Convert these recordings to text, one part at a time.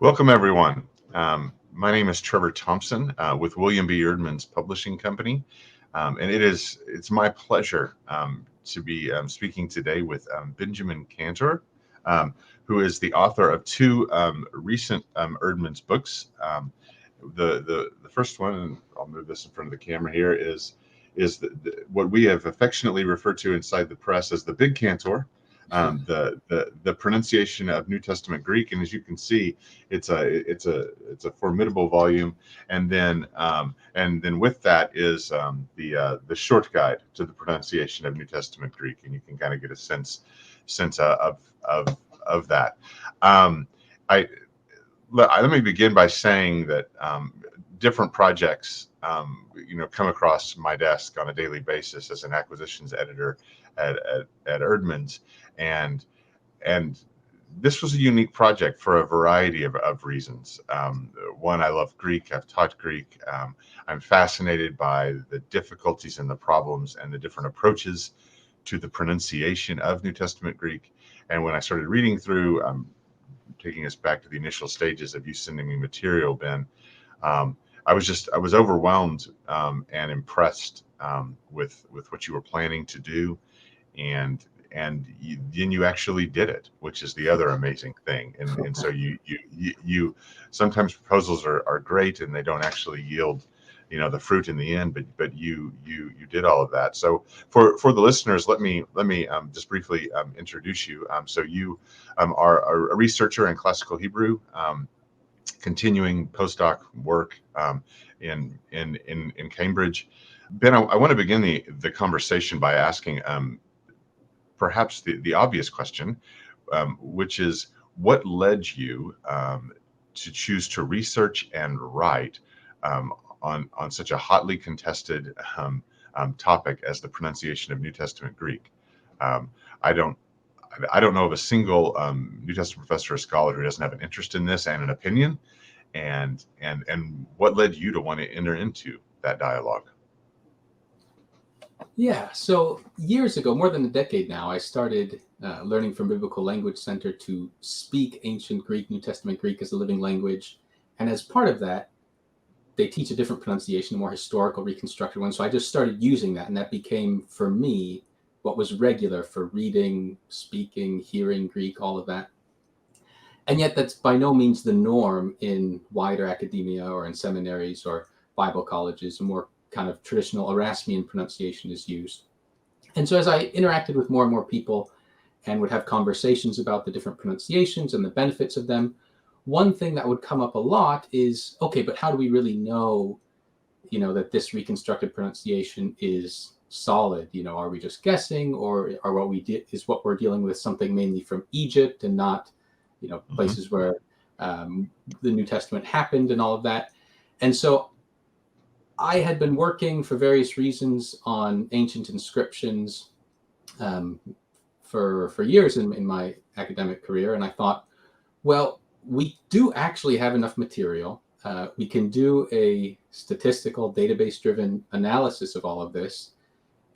Welcome, everyone. My name is Trevor Thompson with William B. Erdman's publishing company, and it's my pleasure to be speaking today with Benjamin Kantor, who is the author of two recent Erdman's books. The first one, and I'll move this in front of the camera here, is what we have affectionately referred to inside the press as the Big Kantor. The pronunciation of New Testament Greek, and as you can see, it's a formidable volume. And then with that is the short guide to the pronunciation of New Testament Greek, and you can kind of get a sense of that. I Let me begin by saying that different projects come across my desk on a daily basis as an acquisitions editor at Erdman's, and this was a unique project for a variety of reasons. One, I love Greek. I've taught Greek. I'm fascinated by the difficulties and the problems and the different approaches to the pronunciation of New Testament Greek. And when I started reading through, taking us back to the initial stages of you sending me material, Ben, I was overwhelmed and impressed with what you were planning to do, and then you actually did it, which is the other amazing thing. And so you sometimes proposals are great and they don't actually yield the fruit in the end, but you did all of that. So for the listeners, let me just briefly introduce you. So you are a researcher in classical Hebrew, continuing postdoc work in Cambridge. Ben, I want to begin the conversation by asking perhaps the obvious question, which is what led you to choose to research and write on such a hotly contested topic as the pronunciation of New Testament Greek. I don't know of a single New Testament professor or scholar who doesn't have an interest in this and an opinion. And what led you to want to enter into that dialogue? Yeah, so years ago, more than a decade now, I started learning from Biblical Language Center to speak ancient Greek, New Testament Greek as a living language. And as part of that, they teach a different pronunciation, a more historical, reconstructed one. So I just started using that, and that became, for me, what was regular for reading, speaking, hearing Greek, all of that. And yet that's by no means the norm in wider academia or in seminaries or Bible colleges. A more kind of traditional Erasmian pronunciation is used. And so as I interacted with more and more people and would have conversations about the different pronunciations and the benefits of them, one thing that would come up a lot is, okay, but how do we really know, that this reconstructed pronunciation is solid? Are we just guessing, or are what we're dealing with something mainly from Egypt and not, places where the New Testament happened and all of that? And so I had been working for various reasons on ancient inscriptions for years in my academic career, and I thought, well, we do actually have enough material. We can do a statistical, database-driven analysis of all of this.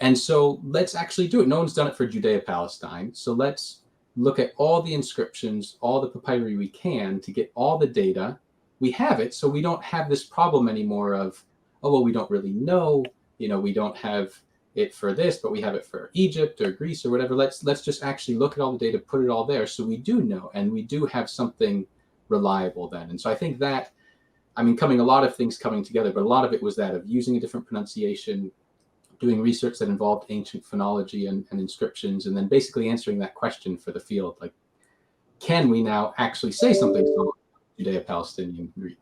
And so let's actually do it. No one's done it for Judea-Palestine. So let's look at all the inscriptions, all the papyri we can to get all the data. We have it, so we don't have this problem anymore of, oh, well, we don't really know. We don't have it for this, but we have it for Egypt or Greece or whatever. Let's just actually look at all the data, put it all there, so we do know, and we do have something reliable then. And so I think that, a lot of things coming together, but a lot of it was that of using a different pronunciation, doing research that involved ancient phonology and inscriptions, and then basically answering that question for the field, like, can we now actually say something so Judeo-Palestinian Greek?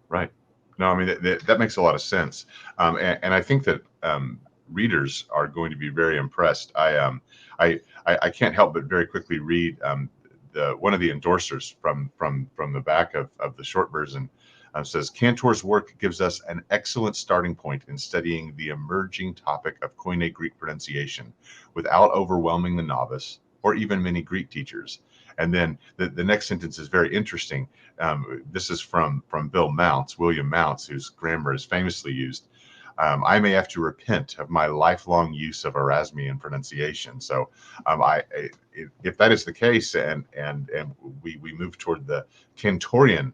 Right. No, that makes a lot of sense, and I think that readers are going to be very impressed. I can't help but very quickly read one of the endorsers from the back of the short version. Says Kantor's work gives us an excellent starting point in studying the emerging topic of Koine Greek pronunciation without overwhelming the novice or even many Greek teachers. And then the next sentence is very interesting. This is from William Mounts, whose grammar is famously used. I may have to repent of my lifelong use of Erasmian pronunciation. So, if that is the case, and we move toward the Kantorian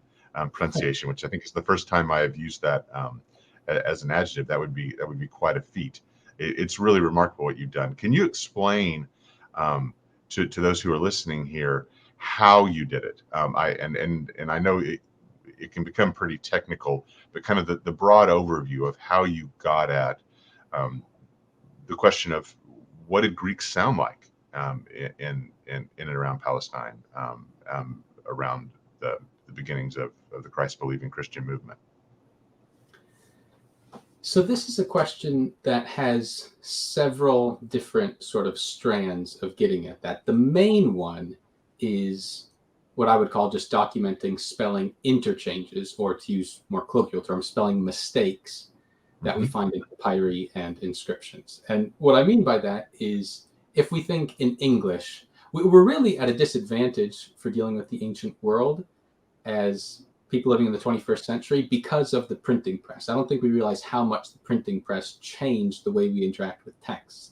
pronunciation, which I think is the first time I have used that as an adjective, that would be quite a feat. It's really remarkable what you've done. Can you explain to those who are listening here how you did it? And I know it can become pretty technical, but kind of the broad overview of how you got at the question of what did Greek sound like in and around Palestine, around the beginnings of the Christ-believing Christian movement. So this is a question that has several different sort of strands of getting at that. The main one is what I would call just documenting spelling interchanges, or to use more colloquial terms, spelling mistakes that we find in papyri and inscriptions. And what I mean by that is, if we think in English, we're really at a disadvantage for dealing with the ancient world as people living in the 21st century because of the printing press. I don't think we realize how much the printing press changed the way we interact with texts.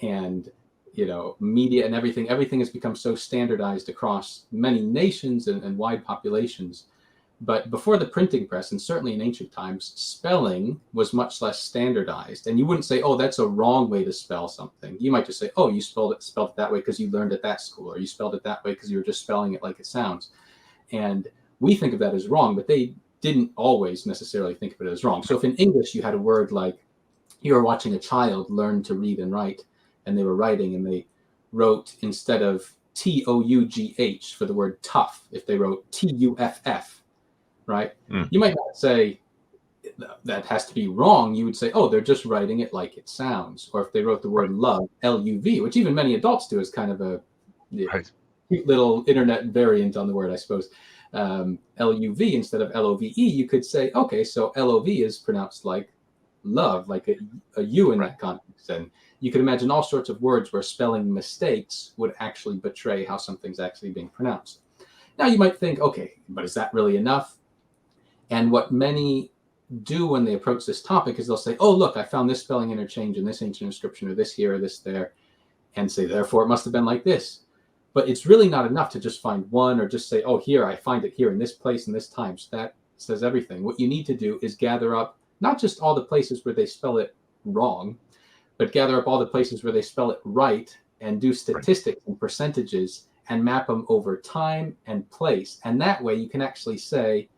And, you know, media and everything has become so standardized across many nations and wide populations. But before the printing press, and certainly in ancient times, spelling was much less standardized. And you wouldn't say, oh, that's a wrong way to spell something. You might just say, oh, you spelled it that way because you learned it that school, or you spelled it that way because you were just spelling it like it sounds. And we think of that as wrong, but they didn't always necessarily think of it as wrong. So if in English you had a word like, you were watching a child learn to read and write, and they were writing and they wrote, instead of Tough for the word tough, if they wrote Tuff, right? You might not say that has to be wrong. You would say, oh, they're just writing it like it sounds. Or if they wrote the word love, Luv, which even many adults do as kind of a cute little internet variant on the word, I suppose. Luv instead of Love, you could say, okay, so Lov is pronounced like love, like a U in that context. And you could imagine all sorts of words where spelling mistakes would actually betray how something's actually being pronounced. Now you might think, okay, but is that really enough? And what many do when they approach this topic is they'll say, oh, look, I found this spelling interchange in this ancient inscription, or this here, or this there, and say, therefore, it must have been like this. But it's really not enough to just find one, or just say, oh, here, I find it here in this place and this time. So that says everything. What you need to do is gather up not just all the places where they spell it wrong, but gather up all the places where they spell it right, and do statistics and percentages and map them over time and place. And that way you can actually say,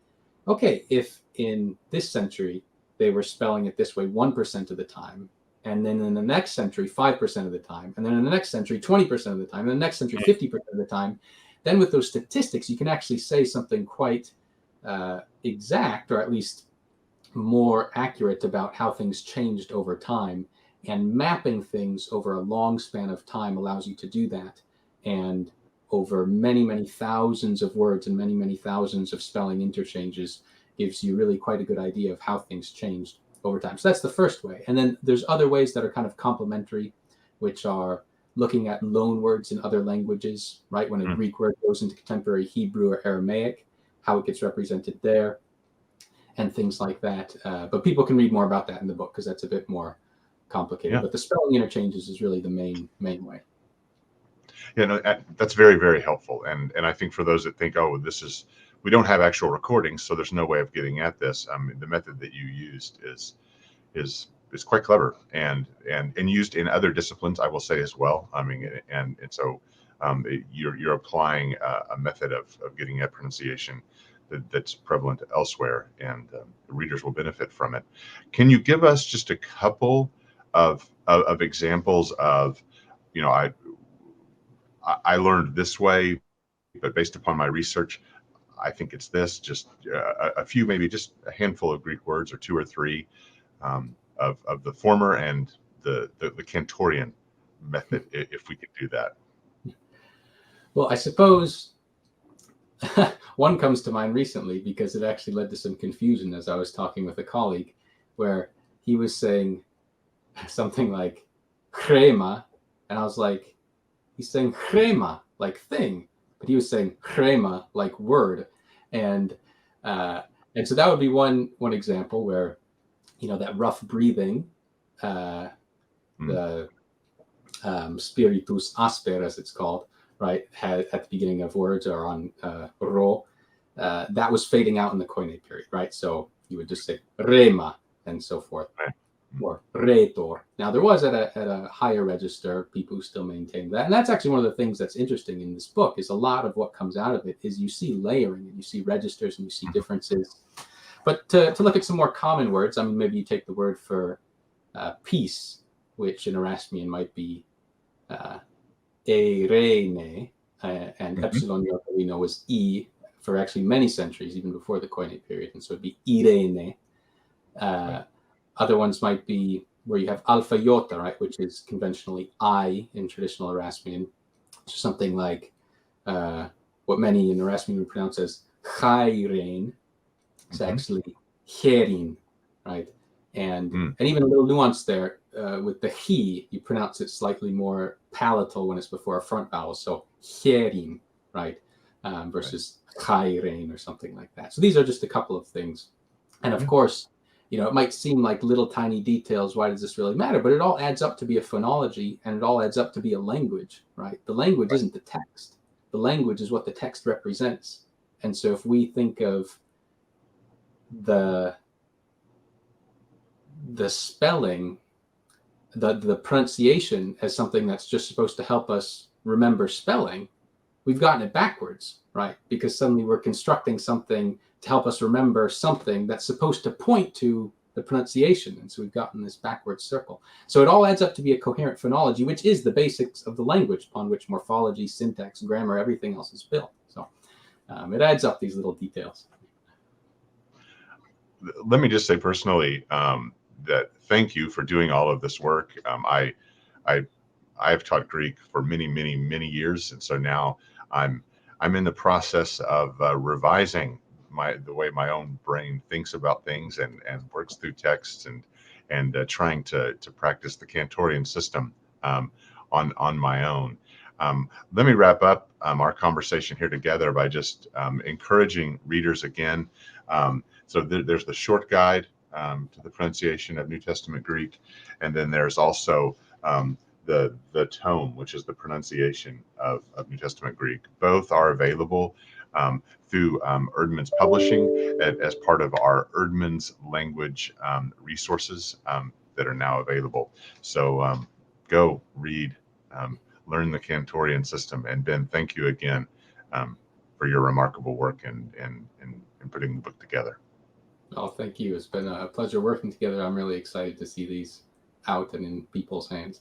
okay, if in this century they were spelling it this way 1% of the time, and then in the next century 5% of the time, and then in the next century 20% of the time, and the next century 50% of the time, then with those statistics you can actually say something quite exact, or at least more accurate, about how things changed over time. And mapping things over a long span of time allows you to do that. And over many, many thousands of words and many, many thousands of spelling interchanges gives you really quite a good idea of how things changed over time. So that's the first way. And then there's other ways that are kind of complementary, which are looking at loan words in other languages, right? When a Greek word goes into contemporary Hebrew or Aramaic, how it gets represented there, and things like that. But people can read more about that in the book because that's a bit more complicated. But the spelling interchanges is really the main way. Yeah, no, that's very, very helpful. And I think for those that think, oh, we don't have actual recordings, so there's no way of getting at this. The method that you used is quite clever and used in other disciplines, I will say, as well. I mean, and so you're applying a method of getting at pronunciation that's prevalent elsewhere, and readers will benefit from it. Can you give us just a couple of examples of, I learned this way, but based upon my research, I think it's this. Just a few, maybe just a handful of Greek words, or two or three, of the former and the Kantorian method, if we could do that. Well, I suppose one comes to mind recently because it actually led to some confusion as I was talking with a colleague, where he was saying something like crema, and I was like, he's saying crema like thing, but he was saying crema like word, and so that would be one example where that rough breathing, the spiritus asper, as it's called, right, at the beginning of words or on ro, that was fading out in the Koine period, right? So you would just say rema and so forth, or retor. Now there was at a higher register people who still maintain that, and that's actually one of the things that's interesting in this book. Is a lot of what comes out of it is you see layering and you see registers and you see differences. But to look at some more common words, I mean, maybe you take the word for peace, which in Erasmian might be eirene, and epsilon we know was e for actually many centuries, even before the Koine period, and so it'd be irene. Other ones might be where you have alpha iota, right, which is conventionally I in traditional Erasmian, so something like what many in Erasmian would pronounce as chairein. It's actually herin, right? And even a little nuance there with the he, you pronounce it slightly more palatal when it's before a front vowel. So herin, right? Versus chairein or something like that. So these are just a couple of things. And of course, it might seem like little tiny details. Why does this really matter? But it all adds up to be a phonology, and it all adds up to be a language, right? The language isn't the text. The language is what the text represents. And so if we think of the spelling, the pronunciation as something that's just supposed to help us remember spelling, we've gotten it backwards, right? Because suddenly we're constructing something to help us remember something that's supposed to point to the pronunciation. And so we've gotten this backwards circle. So it all adds up to be a coherent phonology, which is the basics of the language upon which morphology, syntax, grammar, everything else is built. So it adds up these little details. Let me just say personally that thank you for doing all of this work. I've taught Greek for many, many, many years, and so now I'm in the process of revising the way my own brain thinks about things and works through texts and trying to practice the Kantorian system on my own. Let me wrap up our conversation here together by just encouraging readers again. So there's the short guide to the pronunciation of New Testament Greek, and then there's also the tome, which is the pronunciation of New Testament Greek. Both are available through Erdmann's Publishing as part of our Erdmann's language resources that are now available. So go read, learn the Kantorian system. And Ben, thank you again for your remarkable work in putting the book together. Oh, thank you. It's been a pleasure working together. I'm really excited to see these out and in people's hands.